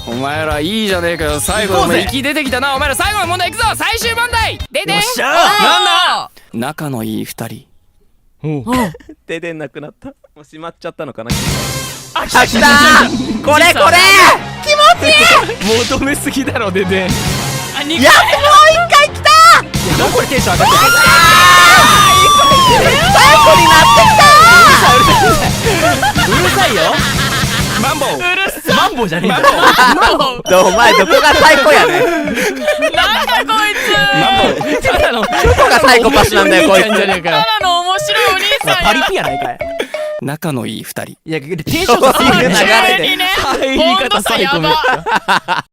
お前らいいじゃねえかよ。最後の息出てきたな。お前ら最後の問題いくぞ。最終問題ででん。よっしゃー。なんだ。仲のいい二人。ででんなくなった。もう閉まっちゃったのかな。あ、来たー。これこれ気持ちいい。求めすぎだろででん。やっともう一回来たー。どこにテンション上がってる。最後になってきたうるさいよ。マンボウ。マンボウじゃねえんだよ。お前どこが最高やねん。なんだこいつ。ただのどこがサイコパスなんだよこいつ。じゃねえかよ。ただの面白いお兄さんや。パリピやないかい。仲のいい二人。いやテンションがすぎる流れで。急にね。入り方最高めっちゃ。